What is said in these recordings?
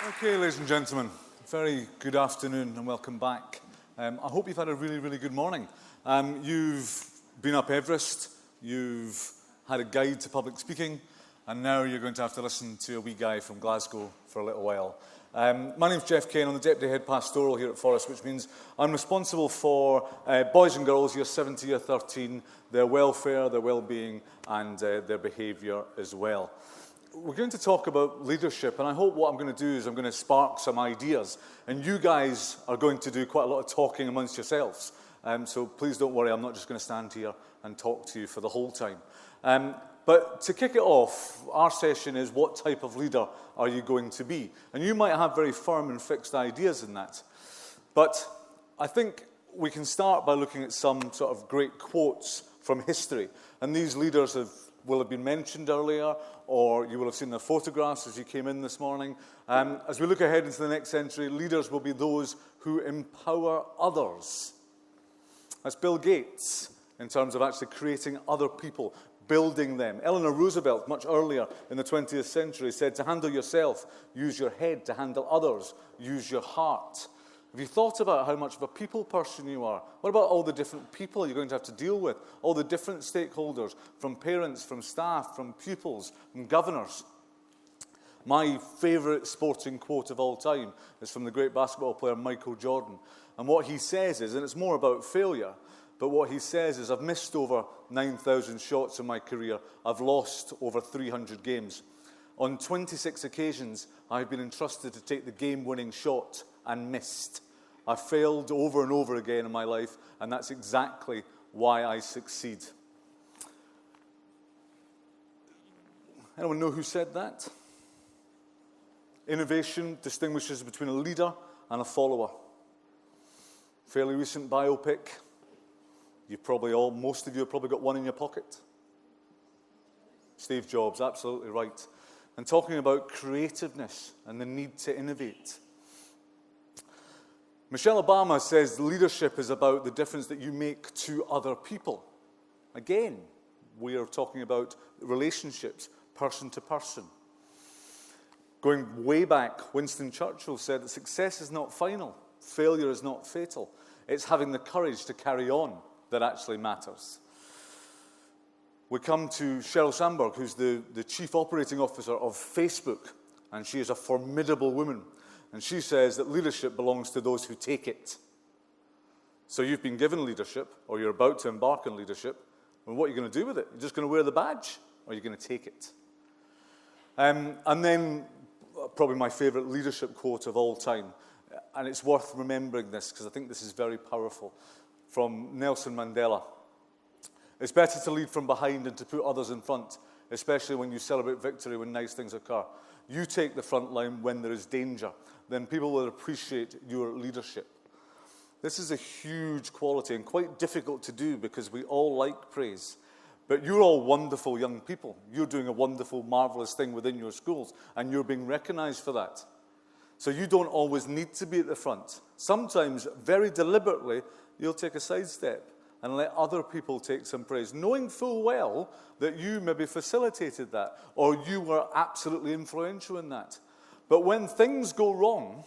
Okay, ladies and gentlemen, very good afternoon and welcome back. I hope you've had a really, really good morning. You've been up Everest, you've had a guide to public speaking, and now you're going to have to listen to a wee guy from Glasgow for a little while. My name's Kayne. I'm the Deputy Head Pastoral here at Forest, which means I'm responsible for boys and girls, year 7 to year 13, their welfare, their well-being, and their behaviour as well. We're going to talk about leadership, and I hope what I'm going to do is I'm going to spark some ideas, and you guys are going to do quite a lot of talking amongst yourselves. So please don't worry, I'm not just going to stand here and talk to you for the whole time. But to kick it off, our session is what type of leader are you going to be? And you might have very firm and fixed ideas in that. But I think we can start by looking at some sort of great quotes from history. And these leaders will have been mentioned earlier, or you will have seen their photographs as you came in this morning. As we look ahead into the next century, leaders will be those who empower others. That's Bill Gates, in terms of actually creating other people, building them. Eleanor Roosevelt, much earlier in the 20th century, said, to handle yourself, use your head. To handle others, use your heart. Have you thought about how much of a people person you are? What about all the different people you're going to have to deal with? All the different stakeholders, from parents, from staff, from pupils, from governors. My favourite sporting quote of all time is from the great basketball player Michael Jordan. And what he says is, and it's more about failure, but what he says is, I've missed over 9,000 shots in my career. I've lost over 300 games. On 26 occasions, I've been entrusted to take the game-winning shot and missed. I've failed over and over again in my life, and that's exactly why I succeed. Anyone know who said that? Innovation distinguishes between a leader and a follower. Fairly recent biopic. Most of you have probably got one in your pocket. Steve Jobs, absolutely right. And talking about creativeness and the need to innovate. Michelle Obama says leadership is about the difference that you make to other people. Again, we are talking about relationships, person to person. Going way back, Winston Churchill said that success is not final, failure is not fatal. It's having the courage to carry on that actually matters. We come to Sheryl Sandberg, who's the Chief Operating Officer of Facebook, and she is a formidable woman. And she says that leadership belongs to those who take it. So you've been given leadership, or you're about to embark on leadership, and what are you going to do with it? You're just going to wear the badge, or are you going to take it? And then, probably my favorite leadership quote of all time, and it's worth remembering this, because I think this is very powerful, from Nelson Mandela. It's better to lead from behind than to put others in front, especially when you celebrate victory when nice things occur. You take the front line when there is danger. Then people will appreciate your leadership. This is a huge quality and quite difficult to do because we all like praise. But you're all wonderful young people. You're doing a wonderful, marvelous thing within your schools, and you're being recognized for that. So you don't always need to be at the front. Sometimes, very deliberately, you'll take a sidestep and let other people take some praise, knowing full well that you maybe facilitated that, or you were absolutely influential in that. But when things go wrong,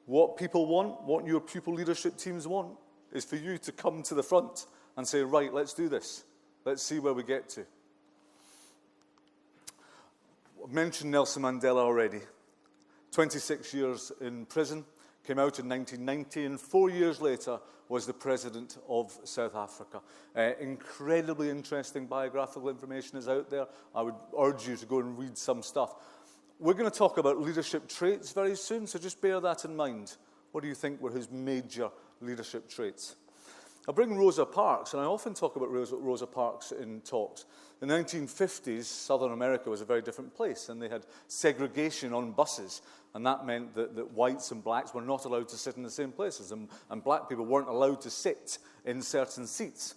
what people want, what your pupil leadership teams want, is for you to come to the front and say, right, let's do this. Let's see where we get to. I've mentioned Nelson Mandela already. 26 years in prison, came out in 1990, and 4 years later was the president of South Africa. Incredibly interesting biographical information is out there. I would urge you to go and read some stuff. We're going to talk about leadership traits very soon, so just bear that in mind. What do you think were his major leadership traits? I bring Rosa Parks, and I often talk about Rosa Parks in talks. In the 1950s, Southern America was a very different place, and they had segregation on buses, and that meant that whites and blacks were not allowed to sit in the same places, and black people weren't allowed to sit in certain seats.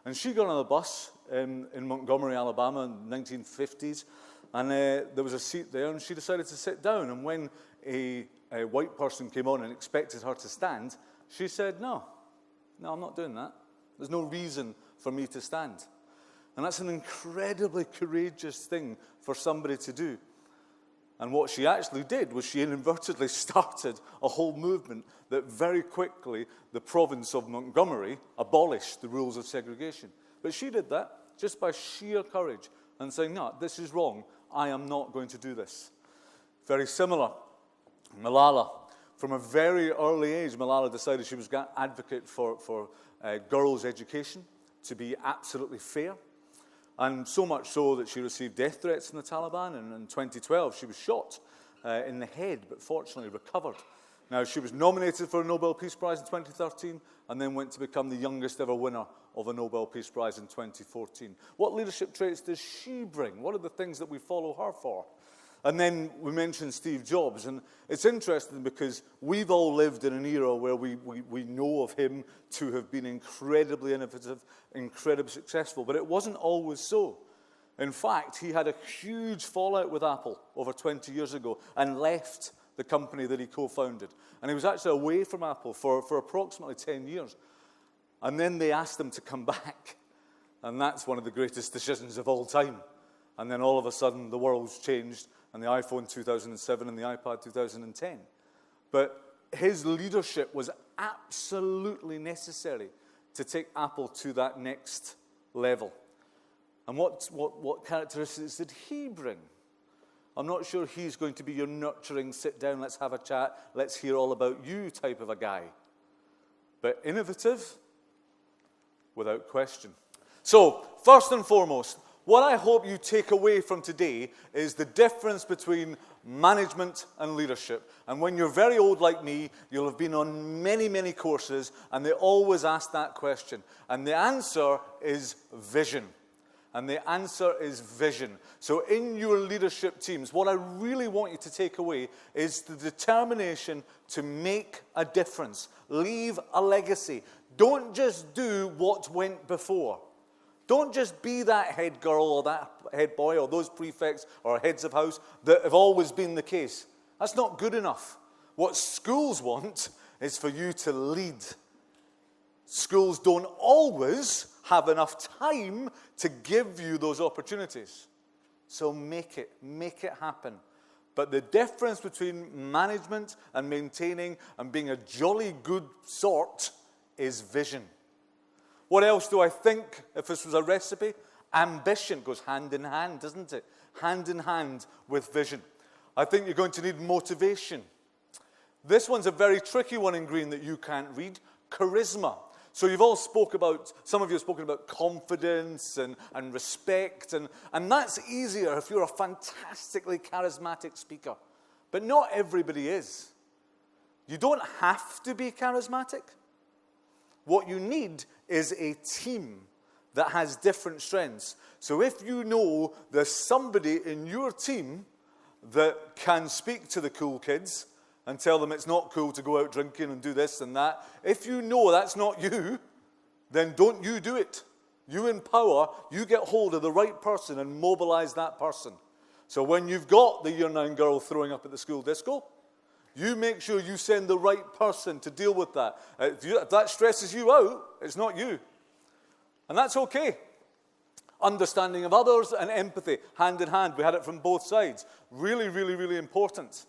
And she got on a bus in Montgomery, Alabama in the 1950s, and there was a seat there, and she decided to sit down, and when a white person came on and expected her to stand, she said, no, I'm not doing that. There's no reason for me to stand. And that's an incredibly courageous thing for somebody to do. And what she actually did was she inadvertently started a whole movement that very quickly the province of Montgomery abolished the rules of segregation. But she did that just by sheer courage and saying, no, this is wrong. I am not going to do this. Very similar. Malala. From a very early age, Malala decided she was going to advocate for girls' education to be absolutely fair. And so much so that she received death threats from the Taliban. And in 2012, she was shot in the head, but fortunately recovered. Now, she was nominated for a Nobel Peace Prize in 2013 and then went to become the youngest ever winner of a Nobel Peace Prize in 2014. What leadership traits does she bring? What are the things that we follow her for? And then we mentioned Steve Jobs, and it's interesting because we've all lived in an era where we know of him to have been incredibly innovative, incredibly successful, but it wasn't always so. In fact, he had a huge fallout with Apple over 20 years ago and left the company that he co-founded. And he was actually away from Apple for approximately 10 years. And then they asked him to come back, and that's one of the greatest decisions of all time. And then all of a sudden, the world's changed, and the iPhone 2007 and the iPad 2010. But his leadership was absolutely necessary to take Apple to that next level. And what characteristics did he bring? I'm not sure he's going to be your nurturing, sit down, let's have a chat, let's hear all about you type of a guy. But innovative, without question. So, first and foremost, what I hope you take away from today is the difference between management and leadership. And when you're very old like me, you'll have been on many, many courses, and they always ask that question. And the answer is vision. And the answer is vision. So in your leadership teams, what I really want you to take away is the determination to make a difference. Leave a legacy. Don't just do what went before. Don't just be that head girl or that head boy or those prefects or heads of house that have always been the case. That's not good enough. What schools want is for you to lead. Schools don't always have enough time to give you those opportunities. So make it happen. But the difference between management and maintaining and being a jolly good sort is vision. What else do I think, if this was a recipe? Ambition goes hand in hand, doesn't it? Hand in hand with vision. I think you're going to need motivation. This one's a very tricky one in green that you can't read. Charisma. So you've all some of you have spoken about confidence and respect, and that's easier if you're a fantastically charismatic speaker. But not everybody is. You don't have to be charismatic. What you need is a team that has different strengths. So if you know there's somebody in your team that can speak to the cool kids and tell them it's not cool to go out drinking and do this and that, if you know that's not you, then don't you do it. You empower, you get hold of the right person and mobilize that person. So when you've got the year 9 girl throwing up at the school disco, you make sure you send the right person to deal with that. If that stresses you out, it's not you. And that's okay. Understanding of others and empathy, hand in hand. We had it from both sides. Really, really, really important.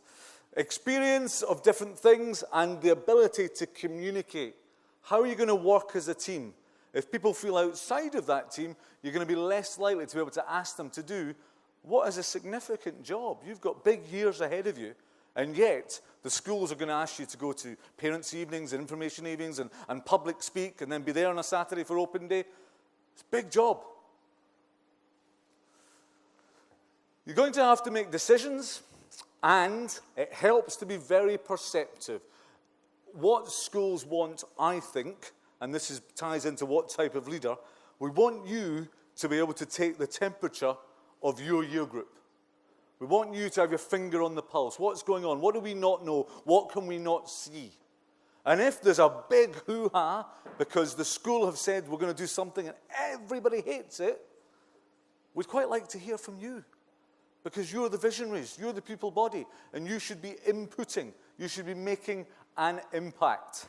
Experience of different things and the ability to communicate. How are you going to work as a team? If people feel outside of that team, you're going to be less likely to be able to ask them to do what is a significant job. You've got big years ahead of you. And yet, the schools are going to ask you to go to parents' evenings and information evenings and public speak and then be there on a Saturday for open day. It's a big job. You're going to have to make decisions, and it helps to be very perceptive. What schools want, I think, and this ties into what type of leader, we want you to be able to take the temperature of your year group. We want you to have your finger on the pulse. What's going on? What do we not know? What can we not see? And if there's a big hoo-ha because the school have said we're going to do something and everybody hates it, we'd quite like to hear from you. Because you're the visionaries, you're the people body, and you should be inputting, you should be making an impact.